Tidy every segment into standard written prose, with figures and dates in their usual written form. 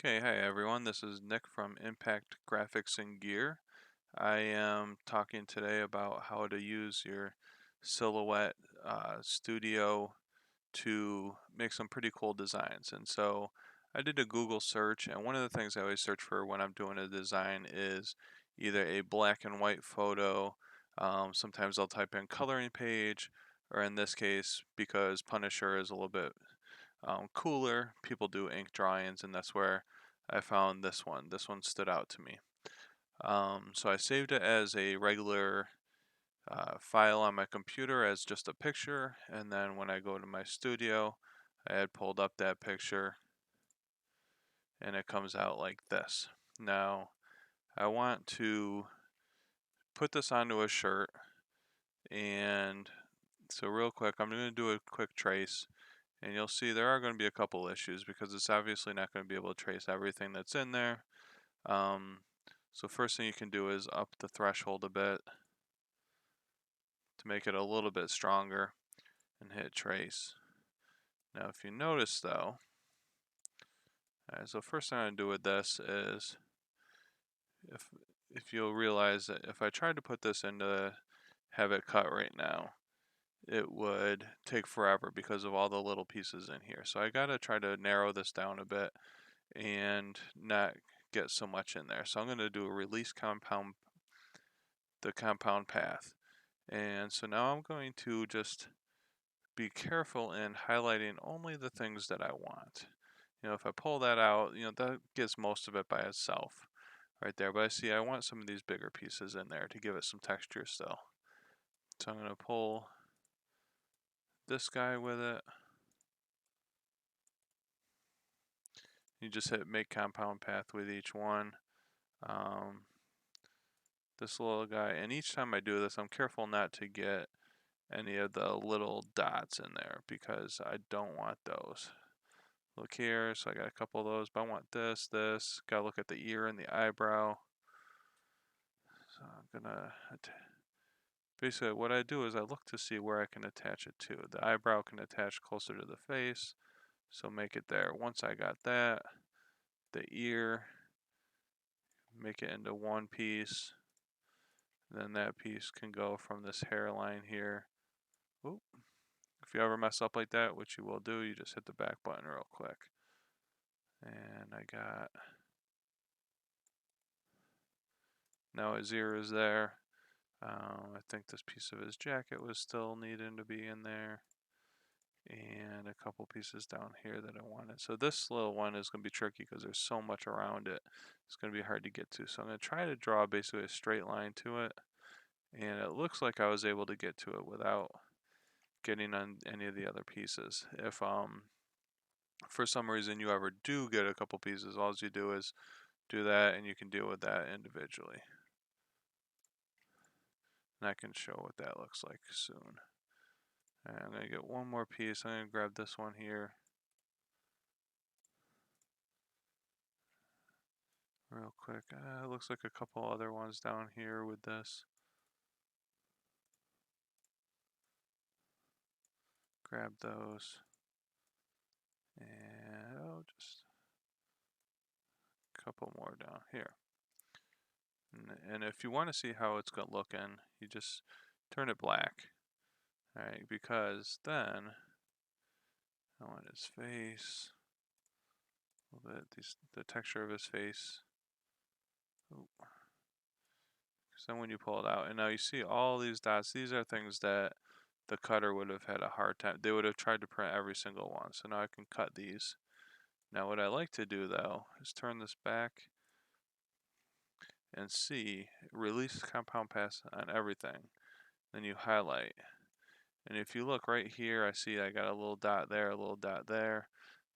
Okay, hi everyone. This is Nick from Impact Graphics and Gear. I am talking today about how to use your Silhouette Studio to make some pretty cool designs. And so I did a Google search, and one of the things I always search for when I'm doing a design is either a black and white photo. Sometimes I'll type in coloring page, or in this case, because Punisher is a little bit cooler, people do ink drawings, and that's where I found this one. This one stood out to me. So I saved it as a regular file on my computer as just a picture, and then when I go to my studio, I had pulled up that picture, and it comes out like this. Now, I want to put this onto a shirt, and so real quick, I'm going to do a quick trace. And you'll see there are going to be a couple issues because it's obviously not going to be able to trace everything that's in there. So first thing you can do is up the threshold a bit to make it a little bit stronger and hit trace. Now if you notice though, so first thing I'm going to do with this is if if you'll realize that if I tried to put this into have it cut right now, it would take forever because of all the little pieces in here. So I gotta try to narrow this down a bit and not get so much in there. So I'm going to do a release the compound path. And so now I'm going to just be careful in highlighting only the things that I want. If I pull that out, that gets most of it by itself right there. But I see I want some of these bigger pieces in there to give it some texture still. So I'm going to pull this guy with it. You just hit make compound path with each one. This little guy, and each time I do this, I'm careful not to get any of the little dots in there because I don't want those. Look here, so I got a couple of those, but I want this. Gotta look at the ear and the eyebrow. So I'm gonna, basically what I do is I look to see where I can attach it to. The eyebrow can attach closer to the face, so make it there. Once I got that, the ear, make it into one piece. Then that piece can go from this hairline here. Oop. If you ever mess up like that, which you will do, you just hit the back button real quick. And I got, now his ear is there. I think this piece of his jacket was still needing to be in there. And a couple pieces down here that I wanted. So this little one is going to be tricky because there's so much around it. It's going to be hard to get to. So I'm going to try to draw basically a straight line to it. And it looks like I was able to get to it without getting on any of the other pieces. If for some reason you ever do get a couple pieces, all you do is do that and you can deal with that individually. And I can show what that looks like soon. And I'm going to get one more piece. I'm going to grab this one here. Real quick. It looks like a couple other ones down here with this. Grab those. And just a couple more down here. And if you want to see how it's going to look in, you just turn it black. Alright, because then I want his face. A little bit, the texture of his face. Ooh. So then when you pull it out, and now you see all these dots, these are things that the cutter would have had a hard time. They would have tried to print every single one. So now I can cut these. Now what I like to do though is turn this back and see release compound pass on everything. Then you highlight. And if you look right here, I see I got a little dot there, a little dot there,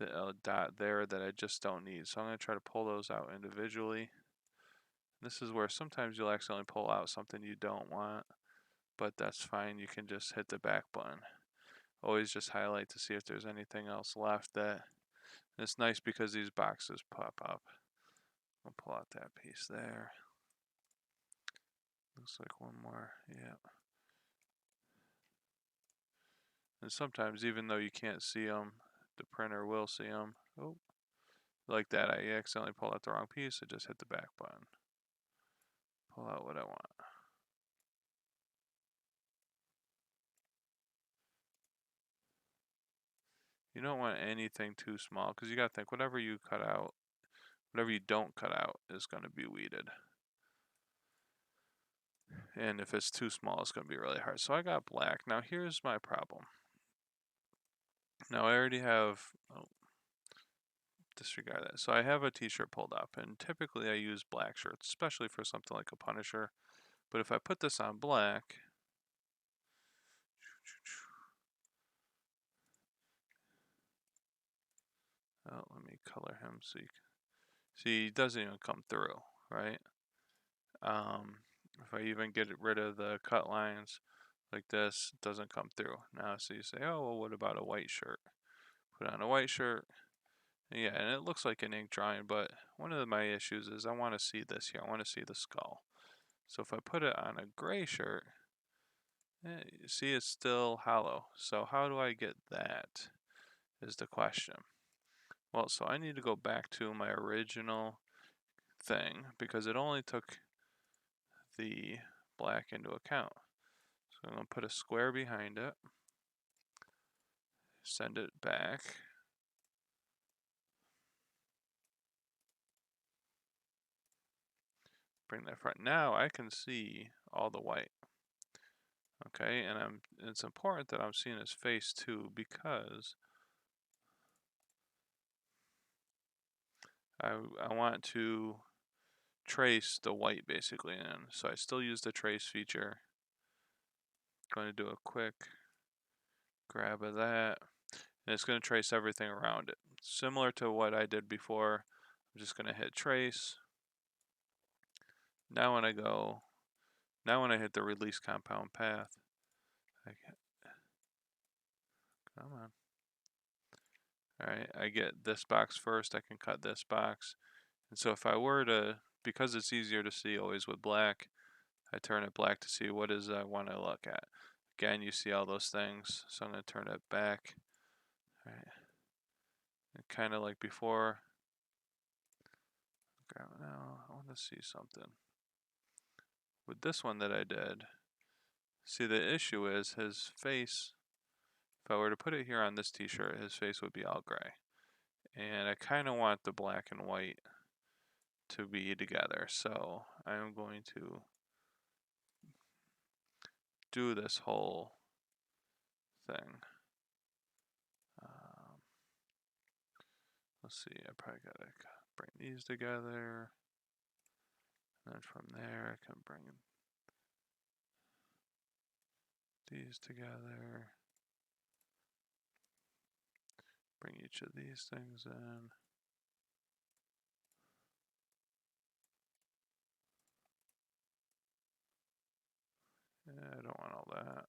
a dot there that I just don't need. So I'm going to try to pull those out individually. This is where sometimes you'll accidentally pull out something you don't want, but that's fine. You can just hit the back button. Always just highlight to see if there's anything else left that, and it's nice because these boxes pop up. I'll pull out that piece there. Looks like one more, yeah. And sometimes even though you can't see them, the printer will see them. Oh, like that, I accidentally pulled out the wrong piece. I just hit the back button. Pull out what I want. You don't want anything too small because you got to think whatever you cut out, whatever you don't cut out is going to be weeded. And if it's too small, it's going to be really hard. So I got black. Now here's my problem. Now I already have, oh, disregard that. So I have a t-shirt pulled up, and typically I use black shirts, especially for something like a Punisher. But if I put this on black, oh, let me color him so you can see he doesn't even come through, right? If I even get rid of the cut lines like this, it doesn't come through. Now, so you say, oh, well, what about a white shirt? Put on a white shirt. Yeah, and it looks like an ink drawing, but one of my issues is I want to see this here. I want to see the skull. So if I put it on a gray shirt, you see it's still hollow. So how do I get that is the question. Well, so I need to go back to my original thing because it only took the black into account. So I'm going to put a square behind it, send it back. Bring that front. Now I can see all the white. Okay, and it's important that I'm seeing his face too because I want to trace the white basically in. So I still use the trace feature. Going to do a quick grab of that. And it's going to trace everything around it. Similar to what I did before, I'm just going to hit trace. Now when I hit the release compound path, come on. Alright, I get this box first, I can cut this box. And so if I were to, because it's easier to see always with black, I turn it black to see what is I want to look at. Again, you see all those things, so I'm going to turn it back. Alright, kind of like before. Now, I want to see something. With this one that I did, see the issue is his face, if I were to put it here on this t-shirt, his face would be all gray. And I kind of want the black and white to be together, so I'm going to do this whole thing. Let's see, I probably gotta bring these together, and then from there I can bring these together, bring each of these things in. Yeah, I don't want all that.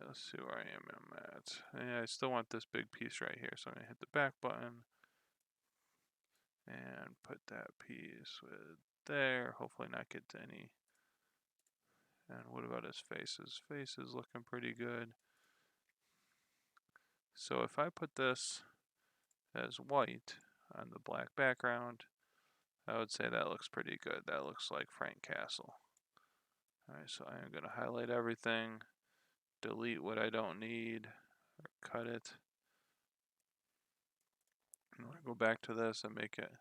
Let's see where I am at. Yeah, I still want this big piece right here, so I'm gonna hit the back button and put that piece with there. Hopefully not get to any. And what about his face? His face is looking pretty good. So if I put this as white on the black background, I would say that looks pretty good. That looks like Frank Castle. Alright, so I am going to highlight everything, delete what I don't need, or cut it. I'm going to go back to this and make it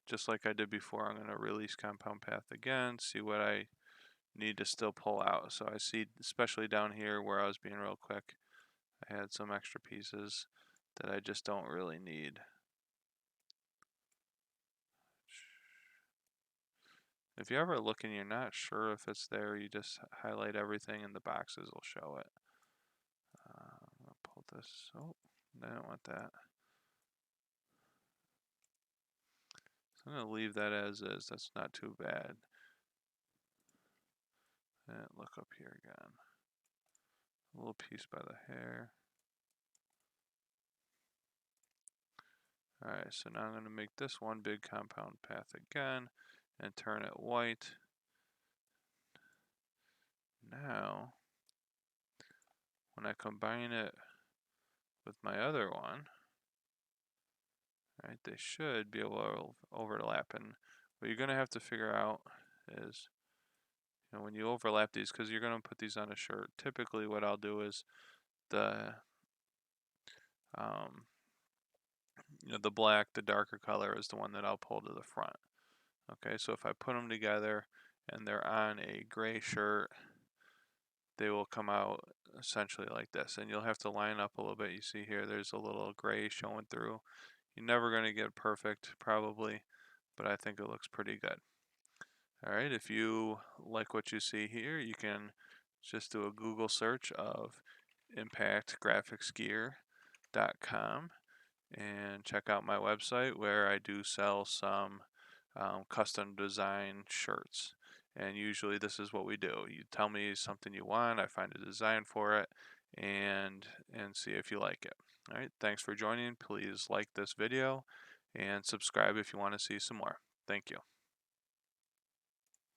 just like I did before. I'm going to release compound path again, see what I need to still pull out. So I see, especially down here where I was being real quick, I had some extra pieces that I just don't really need. If you ever look and you're not sure if it's there, you just highlight everything and the boxes will show it. I'm going to pull this. Oh, I don't want that. So I'm going to leave that as is. That's not too bad. And look up here again. A little piece by the hair. Alright, so now I'm going to make this one big compound path again and turn it white. Now, when I combine it with my other one, right, they should be able to overlap. And what you're going to have to figure out is, when you overlap these, because you're going to put these on a shirt, typically what I'll do is the the black, the darker color is the one that I'll pull to the front. Okay, so if I put them together and they're on a gray shirt, they will come out essentially like this. And you'll have to line up a little bit. You see here, there's a little gray showing through. You're never going to get perfect, probably, but I think it looks pretty good. All right, if you like what you see here, you can just do a Google search of impactgraphicsgear.com and check out my website where I do sell some custom design shirts. And usually this is what we do. You tell me something you want, I find a design for it, and see if you like it. All right, thanks for joining. Please like this video and subscribe if you want to see some more. Thank you.